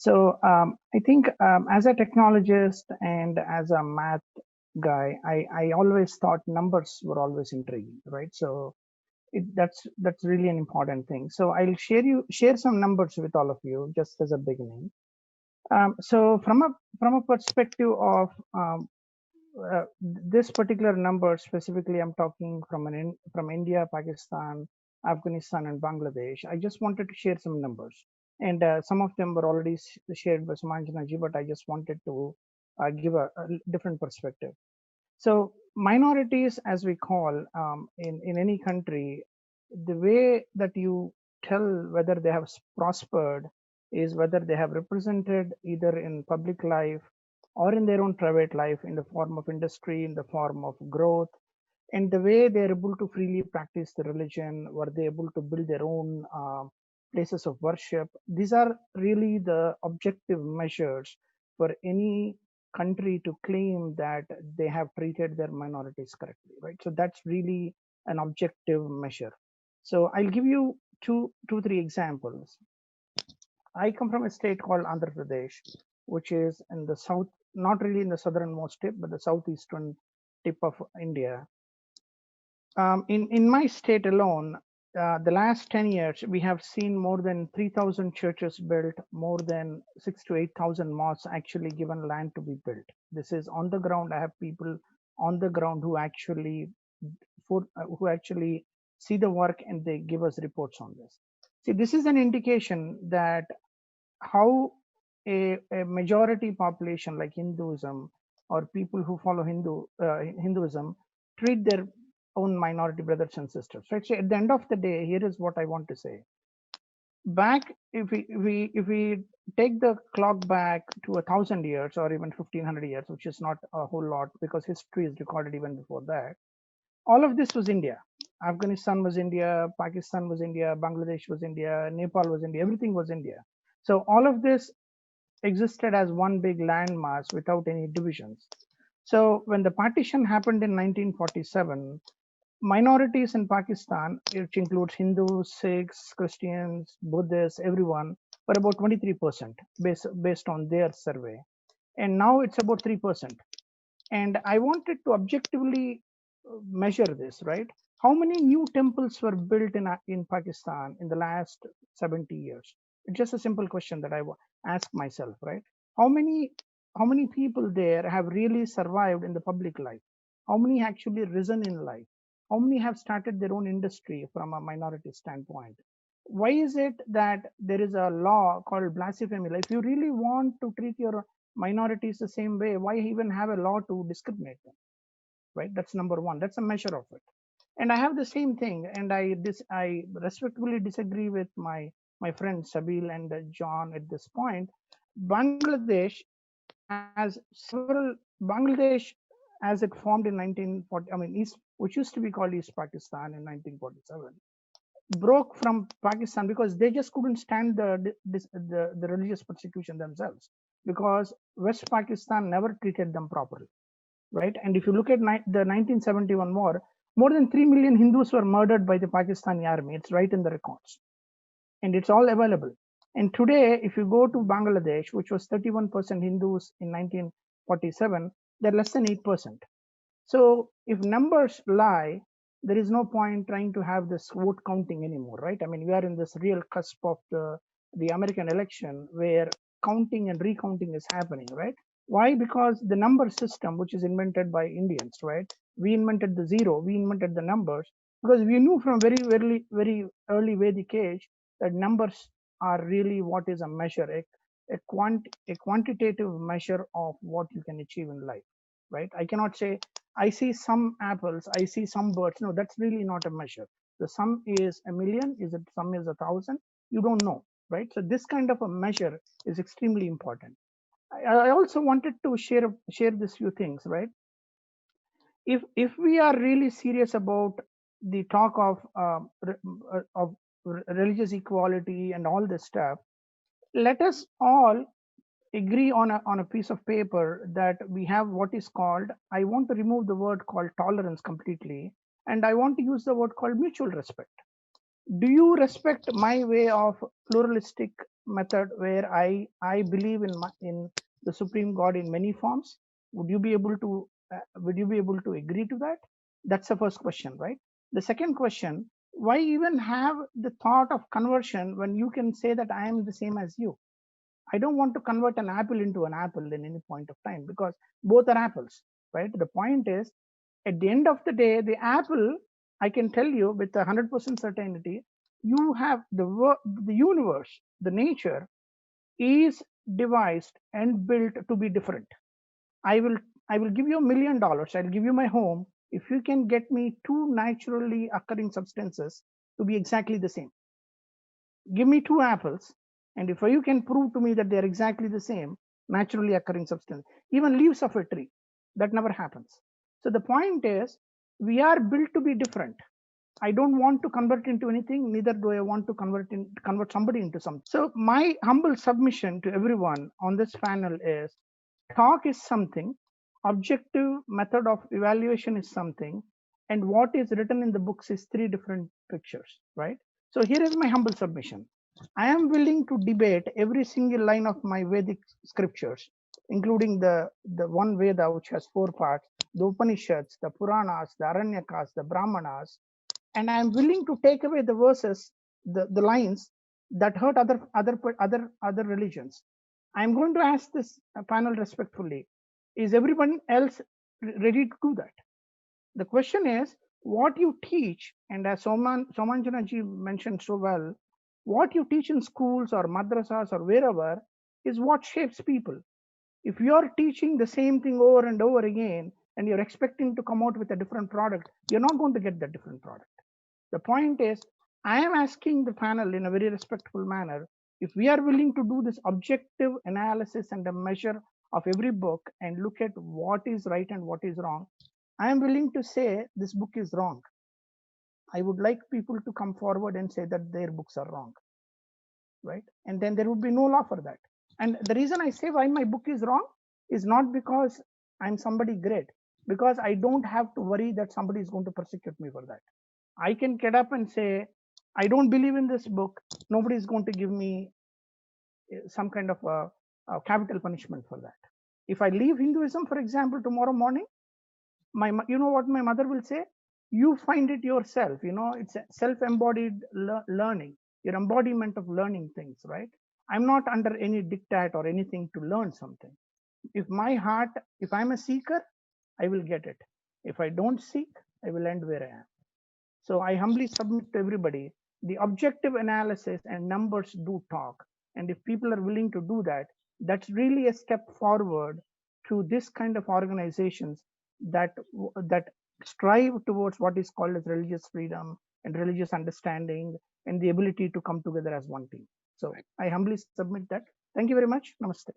I think as a technologist and as a math guy, I always thought numbers were always intriguing, right? So that's really an important thing. So I'll share some numbers with all of you just as a beginning. So from a perspective of this particular number specifically, I'm talking from India, Pakistan, Afghanistan, and Bangladesh. I just wanted to share some numbers, and some of them were already shared by Sumanjana ji, but I just wanted to give a different perspective. So minorities, as we call in any country, the way that you tell whether they have prospered is whether they have represented either in public life or in their own private life in the form of industry, in the form of growth, and the way they're able to freely practice the religion, were they able to build their own places of worship. These are really the objective measures for any country to claim that they have treated their minorities correctly, right? So that's really an objective measure. So I'll give you three examples. I come from a state called Andhra Pradesh, which is in the south, not really in the southernmost tip, but the southeastern tip of India. In my state alone, the last 10 years, we have seen more than 3,000 churches built, more than 6 to 8,000 mosques actually given land to be built. This is on the ground. I have people on the ground who actually see the work and they give us reports on this. See, this is an indication that how a majority population like Hinduism or people who follow Hinduism treat their own minority brothers and sisters. Right. So at the end of the day, here is what I want to say. Back, if we take the clock back to 1,000 years or even 1,500 years, which is not a whole lot because history is recorded even before that, all of this was India. Afghanistan was India, Pakistan was India, Bangladesh was India, Nepal was India, everything was India. So all of this existed as one big landmass without any divisions. So when the partition happened in 1947, minorities in Pakistan, which includes Hindus, Sikhs, Christians, Buddhists, everyone, were about 23% based on their survey. And now it's about 3%. And I wanted to objectively measure this, right? How many new temples were built in Pakistan in the last 70 years? It's just a simple question that I ask myself, right? How many people there have really survived in the public life? How many actually risen in life? How many have started their own industry from a minority standpoint? Why is it that there is a law called blasphemy? If you really want to treat your minorities the same way, why even have a law to discriminate them? Right? That's number one. That's a measure of it. And I have the same thing, and I respectfully disagree with my friend Sabil and John at this point. Bangladesh has several Bangladesh as it formed in 1940. I mean, which used to be called East Pakistan in 1947, broke from Pakistan because they just couldn't stand the religious persecution themselves, because West Pakistan never treated them properly, right? And if you look at the 1971 war, more than 3 million Hindus were murdered by the Pakistani army. It's right in the records, and it's all available. And today, if you go to Bangladesh, which was 31% Hindus in 1947, they're less than 8%. So if numbers lie, there is no point trying to have this vote counting anymore, right? I mean, we are in this real cusp of the American election where counting and recounting is happening, right? Why? Because the number system, which is invented by Indians, right? We invented the zero, we invented the numbers because we knew from very early Vedic age that numbers are really what is a measure, a quantitative measure of what you can achieve in life, right? I cannot say I see some apples, I see some birds. No, that's really not a measure. The sum is a million, is it sum is 1,000? You don't know, right? So this kind of a measure is extremely important. I also wanted to share this few things, right? If we are really serious about the talk of religious equality and all this stuff, let us all agree on a piece of paper that we have what is called, I want to remove the word called tolerance completely, and I want to use the word called mutual respect. Do you respect my way of pluralistic method where I believe in the Supreme God in many forms? Would you be able to agree to that? That's the first question, right? The second question: why even have the thought of conversion when you can say that I am the same as you? I don't want to convert an apple into an apple in any point of time, because both are apples, right? The point is, at the end of the day, the apple, I can tell you with 100% certainty, you have the universe, the nature is devised and built to be different. I will I will give you $1 million. I'll give you my home if you can get me two naturally occurring substances to be exactly the same. Give me two apples, and if you can prove to me that they're exactly the same naturally occurring substance, even leaves of a tree, that never happens. So the point is, we are built to be different. I don't want to convert into anything, neither do I want to convert somebody into something. So my humble submission to everyone on this panel is, talk is something, objective method of evaluation is something, and what is written in the books is three different pictures, right? So here is my humble submission. I am willing to debate every single line of my Vedic scriptures, including the one Veda which has four parts, the Upanishads, the Puranas, the Aranyakas, the Brahmanas, and I am willing to take away the verses, the lines that hurt other religions. I am going to ask this panel respectfully: is everyone else ready to do that? The question is, what you teach, and as Somanjana ji mentioned so well, what you teach in schools or madrasas or wherever is what shapes people. If you are teaching the same thing over and over again and you're expecting to come out with a different product, you're not going to get that different product. The point is, I am asking the panel in a very respectful manner, if we are willing to do this objective analysis and a measure of every book and look at what is right and what is wrong, I am willing to say this book is wrong. I would like people to come forward and say that their books are wrong, right? And then there would be no law for that. And the reason I say why my book is wrong is not because I'm somebody great, because I don't have to worry that somebody is going to persecute me for that. I can get up and say, I don't believe in this book. Nobody is going to give me some kind of a capital punishment for that. If I leave Hinduism, for example, tomorrow morning, you know what my mother will say? You find it yourself. It's a self-embodied learning, your embodiment of learning things, right? I'm not under any diktat or anything to learn something. If I'm a seeker, I will get it. If I don't seek, I will end where I am. So I humbly submit to everybody, the objective analysis and numbers do talk. And if people are willing to do that, that's really a step forward to this kind of organizations that strive towards what is called as religious freedom and religious understanding and the ability to come together as one team. So I humbly submit that. Thank you very much. Namaste.